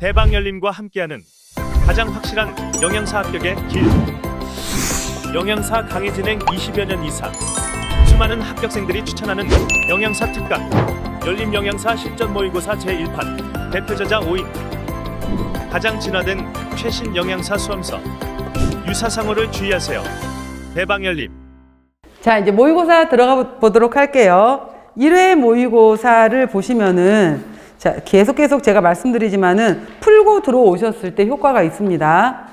대방열림과 함께하는 가장 확실한 영양사 합격의 길. 영양사 강의 진행 20여 년 이상, 수많은 합격생들이 추천하는 영양사 특강 열림 영양사 실전 모의고사 제1판 대표 저자 5인. 가장 진화된 최신 영양사 수험서. 유사상호를 주의하세요. 대방열림. 자, 이제 모의고사 들어가 보도록 할게요. 1회 모의고사를 보시면은, 자, 계속 제가 말씀드리지만은 풀고 들어오셨을 때 효과가 있습니다.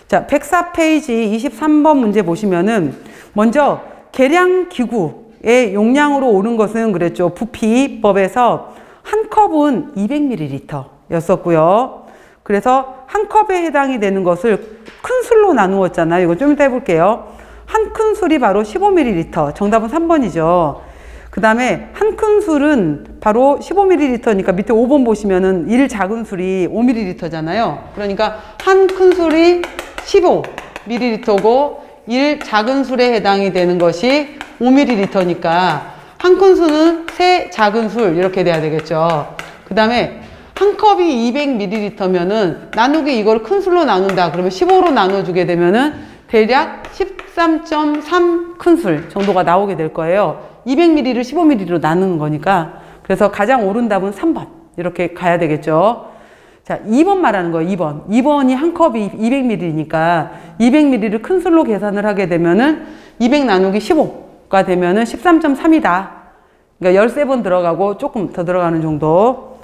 자, 104페이지 23번 문제 보시면은, 먼저 계량기구의 용량으로 오른 것은 그랬죠. 부피법에서 한 컵은 200ml 였었고요. 그래서 한 컵에 해당이 되는 것을 큰술로 나누었잖아요. 이거 좀 이따 해볼게요. 한 큰술이 바로 15ml. 정답은 3번이죠. 그 다음에 한 큰술은 바로 15ml니까 밑에 5번 보시면은 1 작은 술이 5ml잖아요. 그러니까 한 큰술이 15ml고 1 작은 술에 해당이 되는 것이 5ml니까 한 큰술은 3 작은 술 이렇게 돼야 되겠죠. 그 다음에 한 컵이 200ml면은 나누기 이걸 큰술로 나눈다. 그러면 15로 나눠주게 되면은 대략 13.3 큰술 정도가 나오게 될 거예요. 200ml를 15ml로 나누는 거니까. 그래서 가장 옳은 답은 3번. 이렇게 가야 되겠죠. 자, 2번 말하는 거예요. 2번. 2번이 한 컵이 200ml니까 200ml를 큰술로 계산을 하게 되면은 200 나누기 15가 되면은 13.3이다. 그러니까 13번 들어가고 조금 더 들어가는 정도.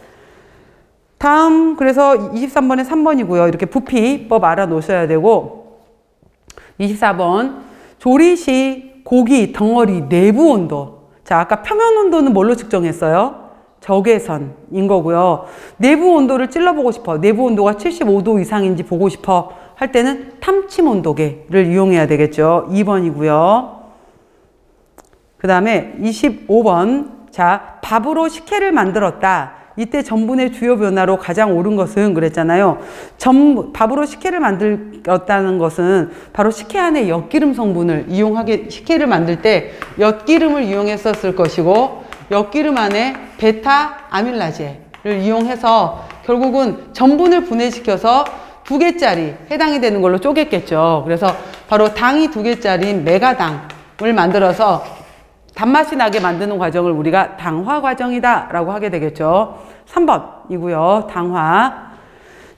다음, 그래서 23번에 3번이고요. 이렇게 부피법 알아놓으셔야 되고, 24번, 조리 시 고기 덩어리 내부 온도. 자, 아까 표면 온도는 뭘로 측정했어요? 적외선인 거고요. 내부 온도를 찔러보고 싶어. 내부 온도가 75도 이상인지 보고 싶어 할 때는 탐침 온도계를 이용해야 되겠죠. 2번이고요. 그 다음에 25번. 자, 밥으로 식혜를 만들었다. 이때 전분의 주요 변화로 가장 옳은 것은 그랬잖아요. 밥으로 식혜를 만들었다는 것은 바로 식혜 안에 엿기름 성분을 이용하게, 식혜를 만들 때 엿기름을 이용했었을 것이고, 엿기름 안에 베타 아밀라제를 이용해서 결국은 전분을 분해시켜서 2개짜리 해당이 되는 걸로 쪼갰겠죠. 그래서 바로 당이 2개짜리인 메가당을 만들어서 단맛이 나게 만드는 과정을 우리가 당화 과정이다 라고 하게 되겠죠. 3번이고요. 당화.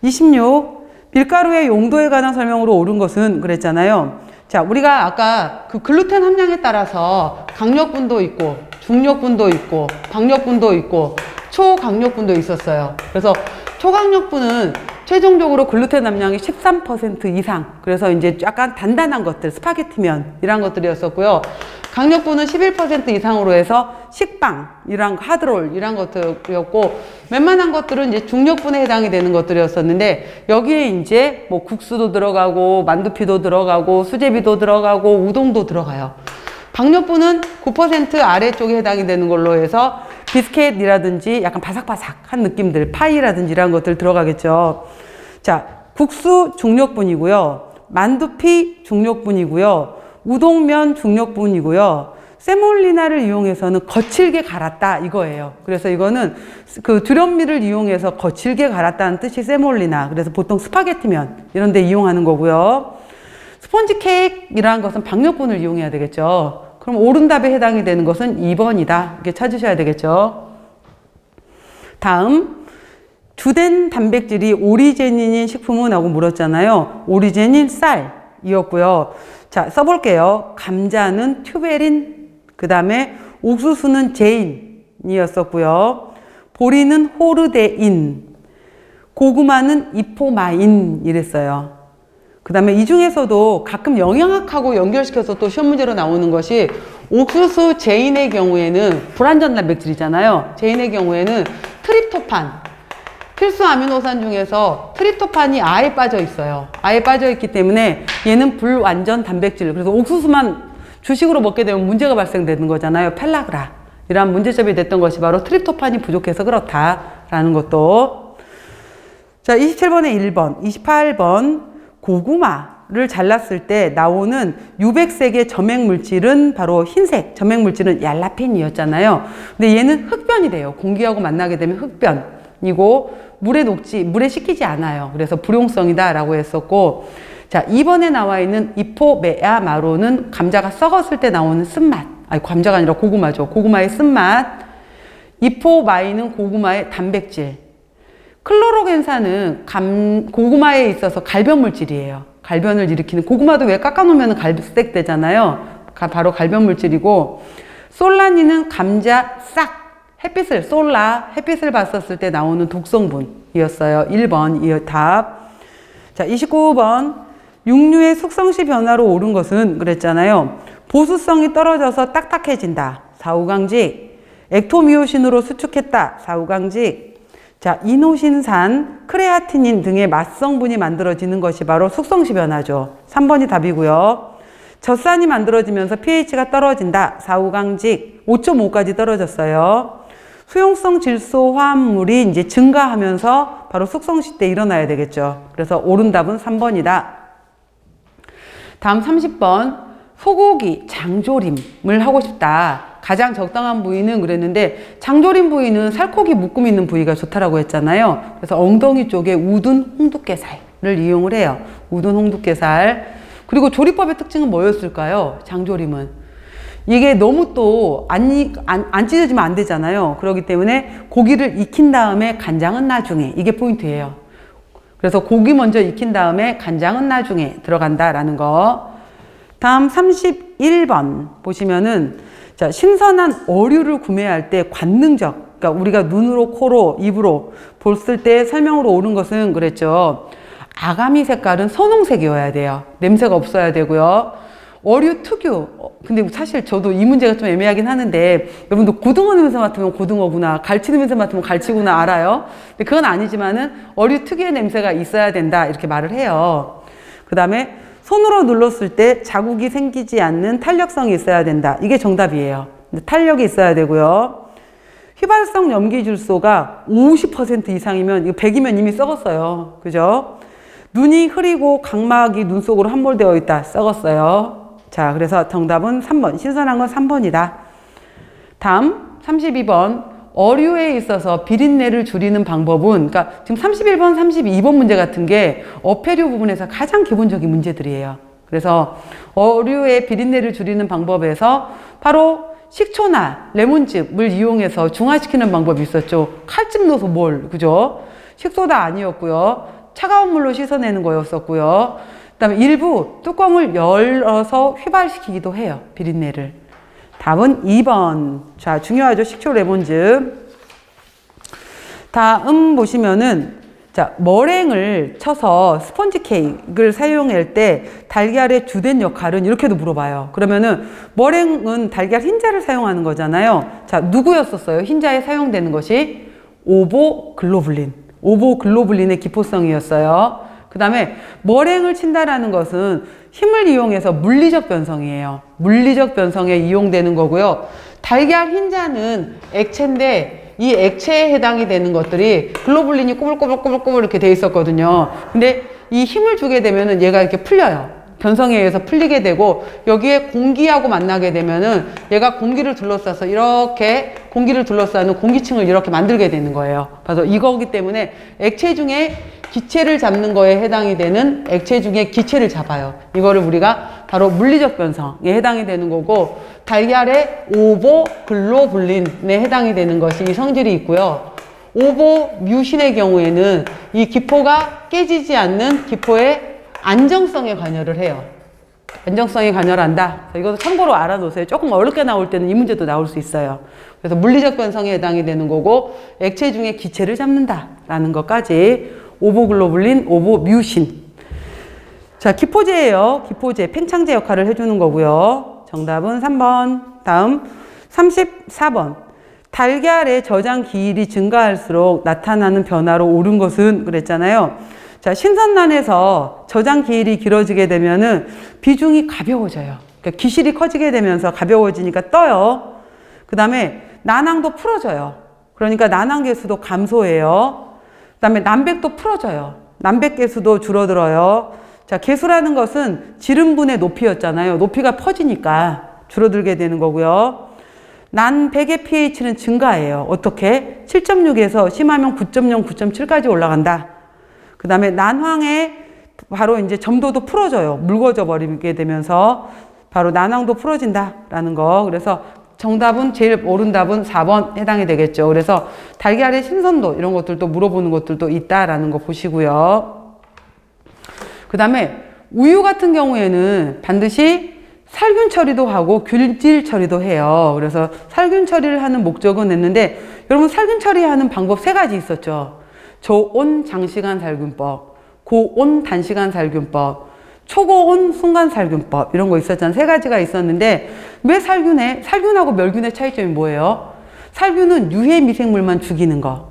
26. 밀가루의 용도에 관한 설명으로 옳은 것은 그랬잖아요. 자, 우리가 아까 그 글루텐 함량에 따라서 강력분도 있고 중력분도 있고 강력분도 있고 초강력분도 있었어요. 그래서 초강력분은 최종적으로 글루텐 함량이 13% 이상. 그래서 이제 약간 단단한 것들, 스파게티면 이런 것들이었었고요. 강력분은 11% 이상으로 해서 식빵, 이런 하드롤, 이런 것들이었고, 웬만한 것들은 이제 중력분에 해당이 되는 것들이었었는데, 여기에 이제 뭐 국수도 들어가고, 만두피도 들어가고, 수제비도 들어가고, 우동도 들어가요. 강력분은 9% 아래쪽에 해당이 되는 걸로 해서 비스켓이라든지 약간 바삭바삭한 느낌들, 파이라든지 이런 것들 들어가겠죠. 자, 국수 중력분이고요. 만두피 중력분이고요. 우동면 중력분이고요. 세몰리나를 이용해서는 거칠게 갈았다 이거예요. 그래서 이거는 그 두련미를 이용해서 거칠게 갈았다는 뜻이 세몰리나. 그래서 보통 스파게티면 이런 데 이용하는 거고요. 스폰지 케이크이라는 것은 박력분을 이용해야 되겠죠. 그럼 옳은 답에 해당이 되는 것은 2번이다. 이렇게 찾으셔야 되겠죠. 다음, 주된 단백질이 오리제닌인 식품은 하고 물었잖아요. 오리제닌 쌀이었고요. 자, 써볼게요. 감자는 튜베린, 그 다음에 옥수수는 제인이었었고요. 보리는 호르데인, 고구마는 이포마인 이랬어요. 그 다음에 이 중에서도 가끔 영양학하고 연결시켜서 또 시험 문제로 나오는 것이 옥수수 제인의 경우에는 불완전 단백질이잖아요. 제인의 경우에는 트립토판, 필수 아미노산 중에서 트립토판이 아예 빠져 있어요. 아예 빠져 있기 때문에 얘는 불완전 단백질. 그래서 옥수수만 주식으로 먹게 되면 문제가 발생되는 거잖아요. 펠라그라. 이러한 문제점이 됐던 것이 바로 트립토판이 부족해서 그렇다라는 것도. 자, 27번에 1번, 28번. 고구마를 잘랐을 때 나오는 유백색의 점액물질은 바로 흰색 점액물질은 얄라핀이었잖아요. 근데 얘는 흑변이 돼요. 공기하고 만나게 되면 흑변. 이고 물에 식히지 않아요. 그래서 불용성이다 라고 했었고, 자, 2번에 나와 있는 이포메아마로는 감자가 썩었을 때 나오는 쓴맛. 아니, 감자가 아니라 고구마죠. 고구마의 쓴맛. 이포마이는 고구마의 단백질. 클로로겐산은 고구마에 있어서 갈변 물질이에요. 갈변을 일으키는, 고구마도 왜 깎아놓으면 갈색 되잖아요. 바로 갈변 물질이고, 솔라닌은 감자 싹, 햇빛을 봤었을 때 나오는 독성분이었어요. 1번 이 답. 자, 29번. 육류의 숙성시 변화로 오른 것은 그랬잖아요. 보수성이 떨어져서 딱딱해진다. 사후강직. 액토미오신으로 수축했다. 사후강직. 자, 이노신산, 크레아티닌 등의 맛성분이 만들어지는 것이 바로 숙성시 변화죠. 3번이 답이고요. 젖산이 만들어지면서 pH가 떨어진다. 사후강직. 5.5까지 떨어졌어요. 수용성 질소 화합물이 이제 증가하면서 바로 숙성시 때 일어나야 되겠죠. 그래서 옳은 답은 3번이다. 다음 30번. 소고기 장조림을 하고 싶다. 가장 적당한 부위는 그랬는데, 장조림 부위는 살코기 묶음 있는 부위가 좋다라고 했잖아요. 그래서 엉덩이 쪽에 우둔 홍두깨살을 이용을 해요. 우둔 홍두깨살. 그리고 조리법의 특징은 뭐였을까요? 장조림은 이게 너무 또 안 찢어지면 안 되잖아요. 그렇기 때문에 고기를 익힌 다음에 간장은 나중에, 이게 포인트예요. 그래서 고기 먼저 익힌 다음에 간장은 나중에 들어간다라는 거. 다음 31번 보시면은, 자, 신선한 어류를 구매할 때 관능적, 그러니까 우리가 눈으로, 코로, 입으로 봤을 때 설명으로 옳은 것은 그랬죠. 아가미 색깔은 선홍색이어야 돼요. 냄새가 없어야 되고요. 어류 특유, 근데 사실 저도 이 문제가 좀 애매하긴 하는데, 여러분도 고등어 냄새 맡으면 고등어구나, 갈치 냄새 맡으면 갈치구나 알아요? 근데 그건 아니지만은 어류 특유의 냄새가 있어야 된다 이렇게 말을 해요. 그 다음에 손으로 눌렀을 때 자국이 생기지 않는 탄력성이 있어야 된다. 이게 정답이에요. 탄력이 있어야 되고요. 휘발성 염기질소가 50% 이상이면, 이거 100이면 이미 썩었어요. 그죠? 눈이 흐리고 각막이 눈 속으로 함몰되어 있다. 썩었어요. 자, 그래서 정답은 3번. 신선한 건 3번이다. 다음 32번. 어류에 있어서 비린내를 줄이는 방법은, 그러니까 지금 31번, 32번 문제 같은 게 어패류 부분에서 가장 기본적인 문제들이에요. 그래서 어류의 비린내를 줄이는 방법에서 바로 식초나 레몬즙을 이용해서 중화시키는 방법이 있었죠. 칼집 넣어서 그죠? 식소다 아니었고요. 차가운 물로 씻어내는 거였었고요. 그 다음에 일부 뚜껑을 열어서 휘발시키기도 해요. 비린내를. 답은 2번. 자, 중요하죠. 식초, 레몬즙. 다음 보시면은, 자, 머랭을 쳐서 스펀지 케이크를 사용할 때 달걀의 주된 역할은, 이렇게도 물어봐요. 그러면은 머랭은 달걀 흰자를 사용하는 거잖아요. 자, 누구였었어요? 흰자에 사용되는 것이 오보글로불린. 오보글로불린의 기포성이었어요. 그 다음에 머랭을 친다라는 것은 힘을 이용해서 물리적 변성이에요. 물리적 변성에 이용되는 거고요. 달걀 흰자는 액체인데, 이 액체에 해당이 되는 것들이 글로불린이 꼬불꼬불꼬불꼬불 이렇게 돼 있었거든요. 근데 이 힘을 주게 되면은 얘가 이렇게 풀려요. 변성에 의해서 풀리게 되고, 여기에 공기하고 만나게 되면은 얘가 공기를 둘러싸서 이렇게 공기를 둘러싸는 공기층을 이렇게 만들게 되는 거예요. 그래서 이거기 때문에 액체 중에 기체를 잡는 거에 해당이 되는, 액체 중에 기체를 잡아요. 이거를 우리가 바로 물리적 변성에 해당이 되는 거고, 달걀의 오보글로불린에 해당이 되는 것이 이 성질이 있고요. 오보뮤신의 경우에는 이 기포가 깨지지 않는 기포의 안정성에 관여를 해요. 안정성에 관여한다. 이것도 참고로 알아놓으세요. 조금 어렵게 나올 때는 이 문제도 나올 수 있어요. 그래서 물리적 변성에 해당이 되는 거고, 액체 중에 기체를 잡는다라는 것까지. 오보글로불린, 오보뮤신. 자, 기포제예요. 기포제, 팽창제 역할을 해주는 거고요. 정답은 3번. 다음 34번. 달걀의 저장 기일이 증가할수록 나타나는 변화로 옳은 것은 그랬잖아요. 자, 신선란에서 저장 기일이 길어지게 되면은 비중이 가벼워져요. 그러니까 기실이 커지게 되면서 가벼워지니까 떠요. 그 다음에 난항도 풀어져요. 그러니까 난항 개수도 감소해요. 그 다음에 남백도 풀어져요. 남백 개수도 줄어들어요. 자, 개수라는 것은 지름분의 높이였잖아요. 높이가 퍼지니까 줄어들게 되는 거고요. 난백의 pH는 증가해요. 어떻게? 7.6에서 심하면 9.0, 9.7까지 올라간다. 그 다음에 난황에 바로 이제 점도도 풀어져요. 묽어져 버리게 되면서 바로 난황도 풀어진다라는 거. 그래서 정답은 제일 옳은 답은 4번 해당이 되겠죠. 그래서 달걀의 신선도 이런 것들도 물어보는 것들도 있다라는 거 보시고요. 그 다음에 우유 같은 경우에는 반드시 살균 처리도 하고 균질 처리도 해요. 그래서 살균 처리를 하는 목적은 했는데 여러분 살균 처리하는 방법 3가지 있었죠. 저온 장시간 살균법, 고온 단시간 살균법, 초고온 순간 살균법 이런 거 있었잖아요. 3가지가 있었는데 왜 살균해? 살균하고 멸균의 차이점이 뭐예요? 살균은 유해 미생물만 죽이는 거,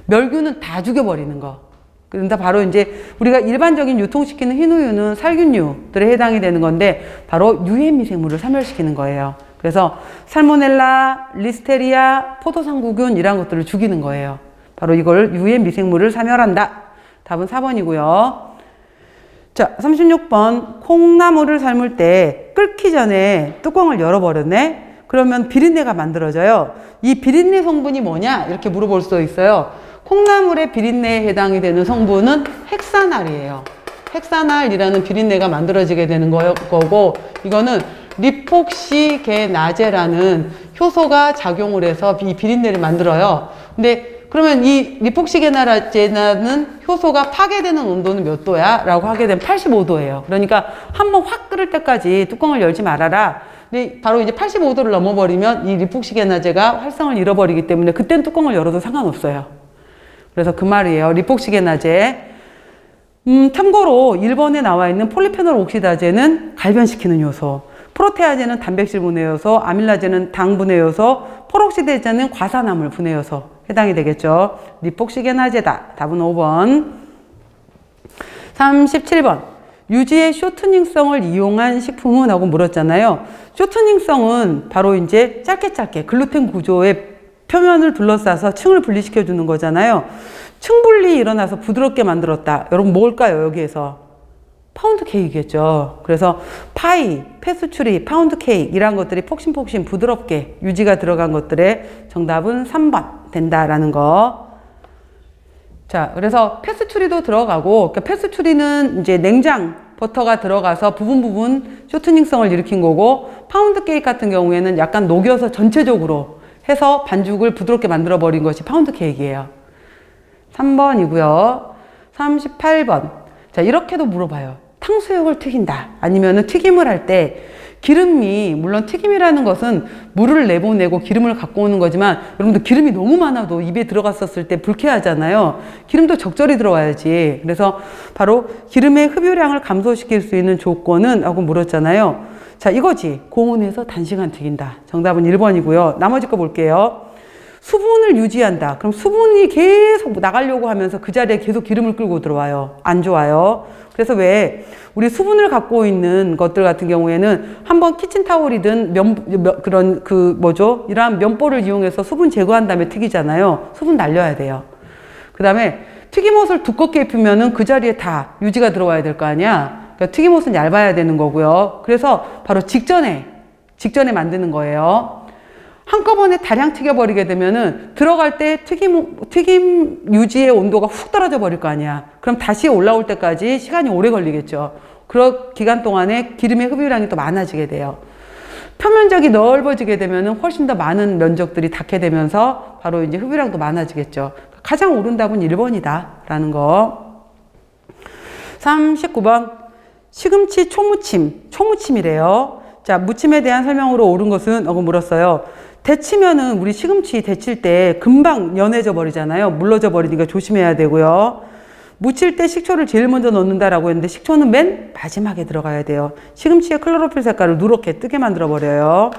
멸균은 다 죽여버리는 거. 그런데 바로 이제 우리가 일반적인 유통시키는 흰우유는 살균류들에 해당이 되는 건데 바로 유해 미생물을 사멸시키는 거예요. 그래서 살모넬라, 리스테리아, 포도상구균 이런 것들을 죽이는 거예요. 바로 이걸 유해 미생물을 사멸한다. 답은 4번이고요. 자, 36번. 콩나물을 삶을 때 끓기 전에 뚜껑을 열어버렸네. 그러면 비린내가 만들어져요. 이 비린내 성분이 뭐냐? 이렇게 물어볼 수 있어요. 콩나물의 비린내에 해당이 되는 성분은 헥사날이에요. 헥사날이라는 비린내가 만들어지게 되는 거고 이거는 리폭시게나제라는 효소가 작용을 해서 이 비린내를 만들어요. 근데 그러면 이 리폭시게나제라는 효소가 파괴되는 온도는 몇 도야? 라고 하게 되면 85도예요. 그러니까 한번 확 끓을 때까지 뚜껑을 열지 말아라. 근데 바로 이제 85도를 넘어버리면 이 리폭시게나제가 활성을 잃어버리기 때문에 그땐 뚜껑을 열어도 상관없어요. 그래서 그 말이에요. 리폭시게나제. 참고로 1번에 나와 있는 폴리페놀 옥시다제는 갈변시키는 요소, 프로테아제는 단백질 분해 요소, 아밀라제는 당 분해 요소, 폴옥시데제는 과산화물 분해 요소 해당이 되겠죠. 리폭시게나제다. 답은 5번. 37번. 유지의 쇼트닝성을 이용한 식품은? 하고 물었잖아요. 쇼트닝성은 바로 이제 짧게 글루텐 구조의 표면을 둘러싸서 층을 분리시켜 주는 거잖아요. 층 분리 일어나서 부드럽게 만들었다. 여러분 뭘까요? 여기에서 파운드 케이크겠죠. 그래서 파이, 페스츄리, 파운드 케이크 이런 것들이 폭신폭신 부드럽게 유지가 들어간 것들의 정답은 3번 된다라는 거. 자, 그래서 페스츄리도 들어가고, 그러니까 페스츄리는 이제 냉장 버터가 들어가서 부분 쇼트닝성을 일으킨 거고, 파운드 케이크 같은 경우에는 약간 녹여서 전체적으로 해서 반죽을 부드럽게 만들어 버린 것이 파운드 케이크예요. 3번이고요. 38번. 자, 이렇게도 물어봐요. 탕수육을 튀긴다. 아니면은 튀김을 할 때 기름이, 물론 튀김이라는 것은 물을 내보내고 기름을 갖고 오는 거지만 여러분들 기름이 너무 많아도 입에 들어갔었을 때 불쾌하잖아요. 기름도 적절히 들어와야지. 그래서 바로 기름의 흡유량을 감소시킬 수 있는 조건은? 하고 물었잖아요. 자, 이거지. 고온에서 단시간 튀긴다. 정답은 1번이고요. 나머지 거 볼게요. 수분을 유지한다. 그럼 수분이 계속 나가려고 하면서 그 자리에 계속 기름을 끌고 들어와요. 안 좋아요. 그래서 왜 우리 수분을 갖고 있는 것들 같은 경우에는 한번 키친타올이든 이러한 면보를 이용해서 수분 제거한 다음에 튀기잖아요. 수분 날려야 돼요. 그 다음에 튀김옷을 두껍게 입히면은 그 자리에 다 유지가 들어와야 될 거 아니야. 그러니까 튀김옷은 얇아야 되는 거고요. 그래서 바로 직전에 만드는 거예요. 한꺼번에 다량 튀겨버리게 되면은 들어갈 때 튀김 유지의 온도가 훅 떨어져 버릴 거 아니야. 그럼 다시 올라올 때까지 시간이 오래 걸리겠죠. 그런 기간 동안에 기름의 흡유량이 또 많아지게 돼요. 표면적이 넓어지게 되면은 훨씬 더 많은 면적들이 닿게 되면서 바로 이제 흡유량도 많아지겠죠. 가장 옳은 답은 1번이다. 라는 거. 39번. 시금치 초무침이래요. 자, 무침에 대한 설명으로 옳은 것은? 하고 물었어요. 데치면은 우리 시금치 데칠 때 금방 연해져 버리잖아요. 물러져 버리니까 조심해야 되고요. 무칠 때 식초를 제일 먼저 넣는다라고 했는데 식초는 맨 마지막에 들어가야 돼요. 시금치의 클로로필 색깔을 누렇게 뜨게 만들어 버려요.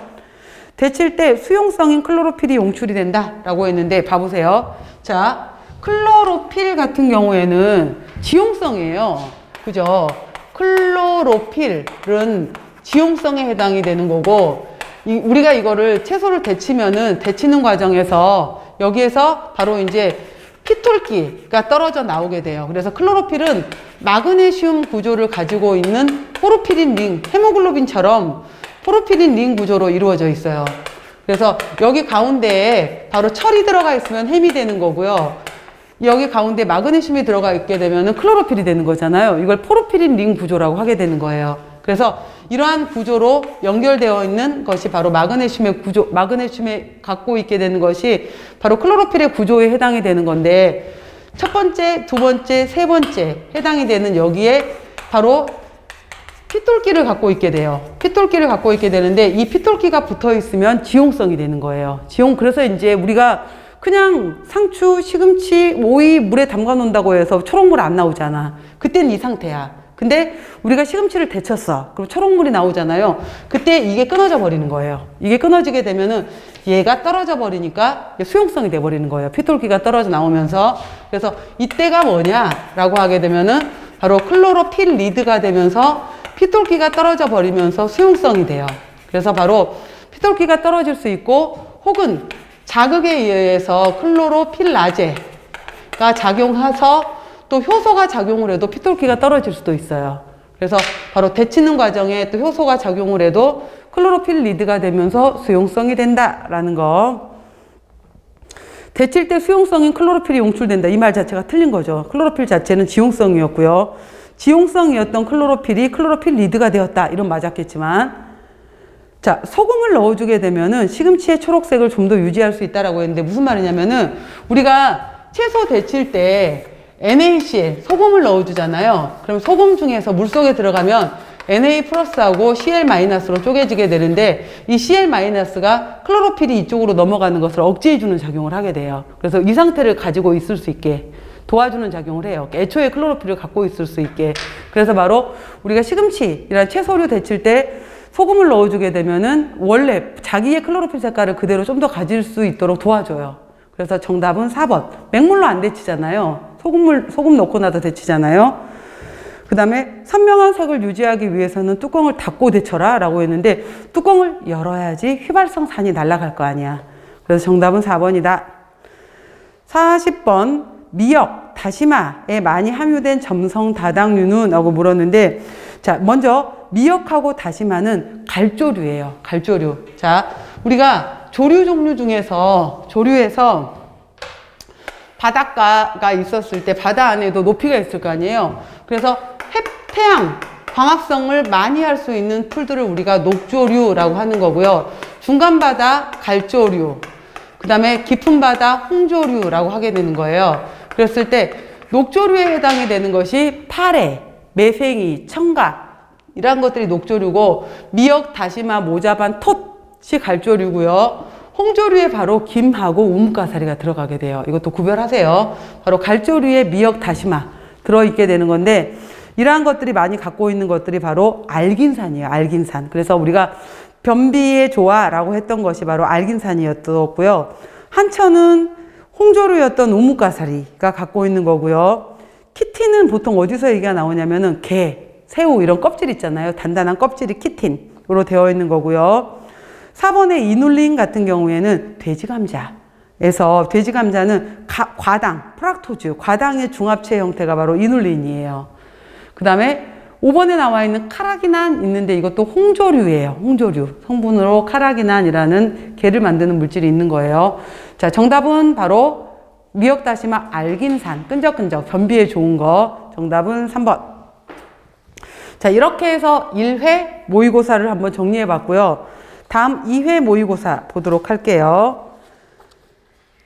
데칠 때 수용성인 클로로필이 용출이 된다라고 했는데 봐보세요. 자, 클로로필 같은 경우에는 지용성이에요. 그죠? 클로로필은 지용성에 해당이 되는 거고, 우리가 이거를 채소를 데치면은 데치는 과정에서 여기에서 바로 이제 피톨기가 떨어져 나오게 돼요. 그래서 클로로필은 마그네슘 구조를 가지고 있는 포르피린 링, 헤모글로빈처럼 포르피린 링 구조로 이루어져 있어요. 그래서 여기 가운데에 바로 철이 들어가 있으면 햄이 되는 거고요. 여기 가운데 마그네슘이 들어가 있게 되면 클로로필이 되는 거잖아요. 이걸 포르피린 링 구조라고 하게 되는 거예요. 그래서 이러한 구조로 연결되어 있는 것이 바로 마그네슘의 구조, 마그네슘에 갖고 있게 되는 것이 바로 클로로필의 구조에 해당이 되는 건데, 첫 번째, 두 번째, 세 번째 해당이 되는 여기에 바로 피톨기를 갖고 있게 돼요. 피톨기를 갖고 있게 되는데, 이 피톨기가 붙어 있으면 지용성이 되는 거예요. 그래서 이제 우리가 그냥 상추, 시금치, 오이 물에 담가 놓는다고 해서 초록물 안 나오잖아. 그때는 이 상태야. 근데 우리가 시금치를 데쳤어. 그럼 초록물이 나오잖아요. 그때 이게 끊어져 버리는 거예요. 이게 끊어지게 되면은 얘가 떨어져 버리니까 수용성이 돼 버리는 거예요. 피톨기가 떨어져 나오면서. 그래서 이때가 뭐냐라고 하게 되면은 바로 클로로필 리드가 되면서 피톨기가 떨어져 버리면서 수용성이 돼요. 그래서 바로 피톨기가 떨어질 수 있고, 혹은 자극에 의해서 클로로필라제가 작용해서 또 효소가 작용을 해도 피톨기가 떨어질 수도 있어요. 그래서 바로 데치는 과정에 또 효소가 작용을 해도 클로로필 리드가 되면서 수용성이 된다라는 거. 데칠 때 수용성인 클로로필이 용출된다. 이 말 자체가 틀린 거죠. 클로로필 자체는 지용성이었고요. 지용성이었던 클로로필이 클로로필 리드가 되었다. 이런 맞았겠지만, 자, 소금을 넣어주게 되면은 시금치의 초록색을 좀 더 유지할 수 있다라고 했는데, 무슨 말이냐면은 우리가 채소 데칠 때 NaCl, 소금을 넣어주잖아요. 그럼 소금 중에서 물속에 들어가면 Na 플러스하고 Cl 마이너스로 쪼개지게 되는데, 이 Cl 마이너스가 클로로필이 이쪽으로 넘어가는 것을 억제해주는 작용을 하게 돼요. 그래서 이 상태를 가지고 있을 수 있게 도와주는 작용을 해요. 애초에 클로로필을 갖고 있을 수 있게. 그래서 바로 우리가 시금치이란 채소류 데칠 때 소금을 넣어주게 되면은 원래 자기의 클로로필 색깔을 그대로 좀 더 가질 수 있도록 도와줘요. 그래서 정답은 4번. 맹물로 안 데치잖아요. 소금 넣고 나서 데치잖아요. 그 다음에 선명한 색을 유지하기 위해서는 뚜껑을 닫고 데쳐라 라고 했는데, 뚜껑을 열어야지 휘발성 산이 날아갈 거 아니야. 그래서 정답은 4번이다. 40번. 미역, 다시마에 많이 함유된 점성 다당류는? 라고 물었는데, 자, 먼저 미역하고 다시마는 갈조류예요. 갈조류. 자, 우리가 조류 종류 중에서, 조류에서 바닷가가 있었을 때 바다 안에도 높이가 있을 거 아니에요. 그래서 태양, 광합성을 많이 할 수 있는 풀들을 우리가 녹조류라고 하는 거고요. 중간 바다 갈조류, 그 다음에 깊은 바다 홍조류라고 하게 되는 거예요. 그랬을 때 녹조류에 해당이 되는 것이 파래, 매생이, 청각 이런 것들이 녹조류고, 미역, 다시마, 모자반, 톳이 갈조류고요. 홍조류에 바로 김하고 우뭇가사리가 들어가게 돼요. 이것도 구별하세요. 바로 갈조류에 미역, 다시마 들어있게 되는 건데, 이러한 것들이 많이 갖고 있는 것들이 바로 알긴산이에요. 알긴산. 그래서 우리가 변비에 좋아라고 했던 것이 바로 알긴산이었고요. 한천은 홍조류였던 우뭇가사리가 갖고 있는 거고요. 키틴은 보통 어디서 얘기가 나오냐면은 게, 새우 이런 껍질 있잖아요. 단단한 껍질이 키틴으로 되어 있는 거고요. 4번의 이눌린 같은 경우에는 돼지감자에서, 돼지감자는 과당, 프락토즈, 과당의 중합체 형태가 바로 이눌린이에요. 그 다음에 5번에 나와 있는 카라기난 있는데, 이것도 홍조류예요. 홍조류. 성분으로 카라기난이라는 게를 만드는 물질이 있는 거예요. 자, 정답은 바로 미역, 다시마, 알긴산, 끈적끈적, 변비에 좋은 거. 정답은 3번. 자, 이렇게 해서 1회 모의고사를 한번 정리해 봤고요. 다음 2회 모의고사 보도록 할게요.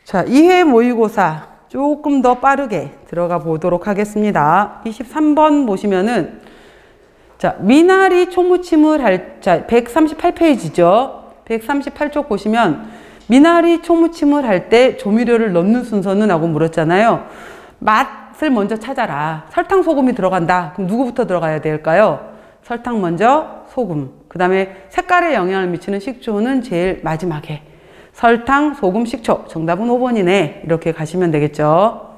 자, 2회 모의고사 조금 더 빠르게 들어가 보도록 하겠습니다. 23번 보시면은, 자, 미나리 초무침을 할, 자, 138페이지죠. 138쪽 보시면, 미나리 초무침을 할 때 조미료를 넣는 순서는? 하고 물었잖아요. 맛을 먼저 찾아라. 설탕, 소금이 들어간다. 그럼 누구부터 들어가야 될까요? 설탕 먼저, 소금. 그 다음에 색깔에 영향을 미치는 식초는 제일 마지막에. 설탕, 소금, 식초. 정답은 5번이네. 이렇게 가시면 되겠죠.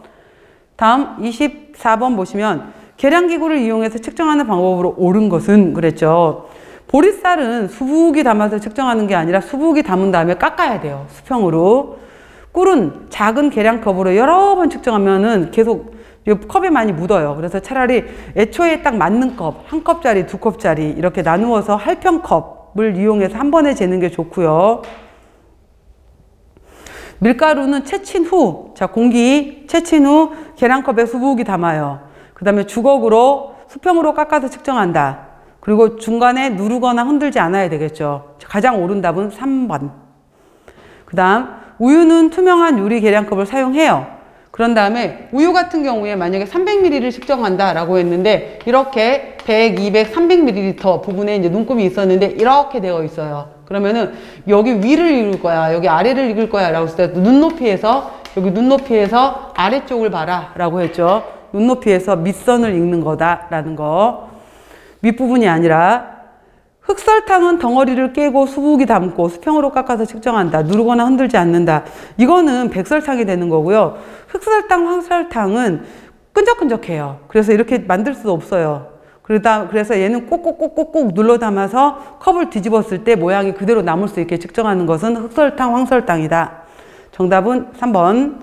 다음 24번 보시면, 계량기구를 이용해서 측정하는 방법으로 옳은 것은? 그랬죠. 보리쌀은 수북이 담아서 측정하는 게 아니라 수북이 담은 다음에 깎아야 돼요. 수평으로. 꿀은 작은 계량컵으로 여러 번 측정하면은 계속 컵에 많이 묻어요. 그래서 차라리 애초에 딱 맞는 컵, 한 컵짜리, 두 컵짜리 이렇게 나누어서 할평컵을 이용해서 한 번에 재는 게 좋고요. 밀가루는 채친 후, 자, 공기 채친 후 계량컵에 수북이 담아요. 그 다음에 주걱으로 수평으로 깎아서 측정한다. 그리고 중간에 누르거나 흔들지 않아야 되겠죠. 가장 옳은 답은 3번. 그 다음, 우유는 투명한 유리 계량컵을 사용해요. 그런 다음에 우유 같은 경우에 만약에 300ml를 측정한다 라고 했는데 이렇게 100, 200, 300ml 부분에 이제 눈금이 있었는데 이렇게 되어 있어요. 그러면은 여기 위를 읽을 거야, 여기 아래를 읽을 거야 라고 했을 때 눈높이에서, 여기 눈높이에서 아래쪽을 봐라 라고 했죠. 눈높이에서 밑선을 읽는 거다 라는 거. 밑부분이 아니라 흑설탕은 덩어리를 깨고 수북이 담고 수평으로 깎아서 측정한다. 누르거나 흔들지 않는다. 이거는 백설탕이 되는 거고요. 흑설탕, 황설탕은 끈적끈적해요. 그래서 이렇게 만들 수도 없어요. 그래서 얘는 꼭꼭꼭꼭꼭 눌러 담아서 컵을 뒤집었을 때 모양이 그대로 남을 수 있게 측정하는 것은 흑설탕, 황설탕이다. 정답은 3번.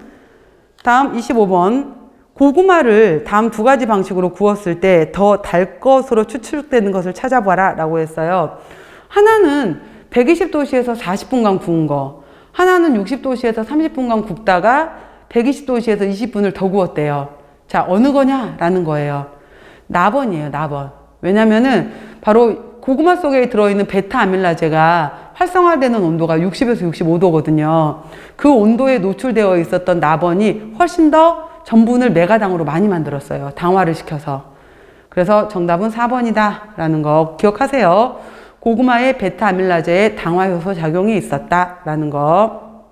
다음 25번. 고구마를 다음 두 가지 방식으로 구웠을 때 더 달 것으로 추측되는 것을 찾아봐라 라고 했어요. 하나는 120도씨에서 40분간 구운 거, 하나는 60도씨에서 30분간 굽다가 120도씨에서 20분을 더 구웠대요. 자, 어느 거냐? 라는 거예요. 나번이에요, 나번. 왜냐면은 바로 고구마 속에 들어있는 베타아밀라제가 활성화되는 온도가 60에서 65도거든요. 그 온도에 노출되어 있었던 나번이 훨씬 더 전분을 메가당으로 많이 만들었어요. 당화를 시켜서. 그래서 정답은 4번이다 라는 거 기억하세요. 고구마의 베타아밀라제에 당화효소 작용이 있었다 라는 거.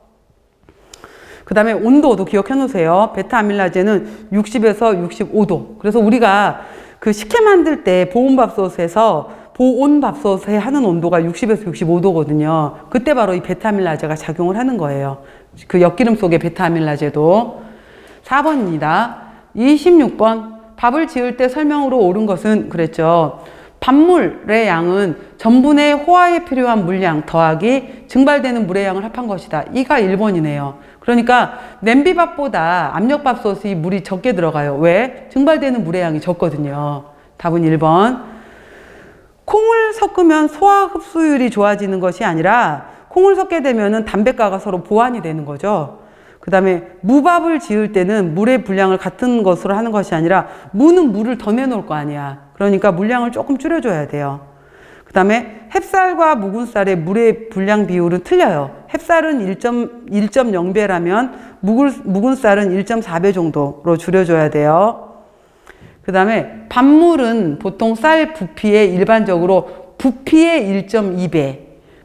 그 다음에 온도도 기억해 놓으세요. 베타아밀라제는 60에서 65도. 그래서 우리가 그 식혜 만들 때 보온밥솥에서 보온밥솥에 하는 온도가 60에서 65도거든요. 그때 바로 이 베타아밀라제가 작용을 하는 거예요. 그 엿기름 속의 베타아밀라제도. 4번입니다. 26번. 밥을 지을 때 설명으로 옳은 것은 그랬죠. 밥물의 양은 전분의 호화에 필요한 물량 더하기 증발되는 물의 양을 합한 것이다. 이가 1번이네요. 그러니까 냄비밥보다 압력밥솥이 물이 적게 들어가요. 왜? 증발되는 물의 양이 적거든요. 답은 1번. 콩을 섞으면 소화 흡수율이 좋아지는 것이 아니라 콩을 섞게 되면 담백과가 서로 보완이 되는 거죠. 그 다음에 무밥을 지을 때는 물의 분량을 같은 것으로 하는 것이 아니라 무는 물을 더 내놓을 거 아니야. 그러니까 물량을 조금 줄여줘야 돼요. 그 다음에 햅쌀과 묵은쌀의 물의 분량 비율은 틀려요. 햅쌀은 1.0배라면 묵은쌀은 1.4배 정도로 줄여줘야 돼요. 그 다음에 밥물은 보통 쌀 부피의 일반적으로 부피의 1.2배,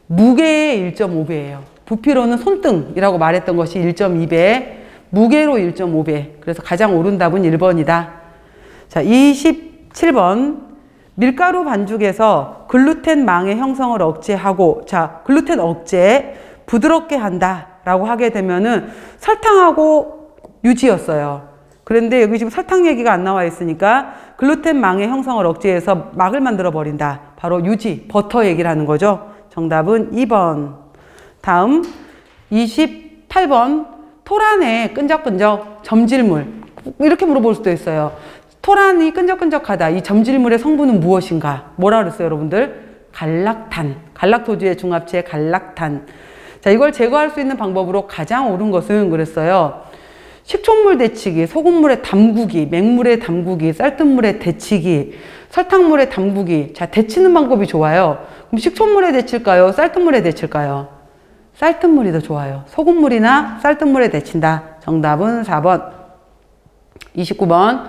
무게의 1.5배예요. 부피로는 손등이라고 말했던 것이 1.2배, 무게로 1.5배. 그래서 가장 옳은 답은 1번이다. 자, 27번. 밀가루 반죽에서 글루텐 망의 형성을 억제하고, 자, 글루텐 억제, 부드럽게 한다 라고 하게 되면은 설탕하고 유지였어요. 그런데 여기 지금 설탕 얘기가 안 나와 있으니까 글루텐 망의 형성을 억제해서 막을 만들어 버린다. 바로 유지, 버터 얘기를 하는 거죠. 정답은 2번. 다음 28번. 토란에 끈적끈적 점질물. 이렇게 물어볼 수도 있어요. 토란이 끈적끈적하다. 이 점질물의 성분은 무엇인가? 뭐라 그랬어요, 여러분들? 갈락탄. 갈락토지의 중합체 갈락탄. 자, 이걸 제거할 수 있는 방법으로 가장 옳은 것은 그랬어요. 식초물 데치기, 소금물에 담그기, 맹물에 담그기, 쌀뜨물에 데치기, 설탕물에 담그기. 자, 데치는 방법이 좋아요. 그럼 식초물에 데칠까요? 쌀뜨물에 데칠까요? 쌀뜨물이 더 좋아요. 소금물이나 쌀뜨물에 데친다. 정답은 4번. 29번.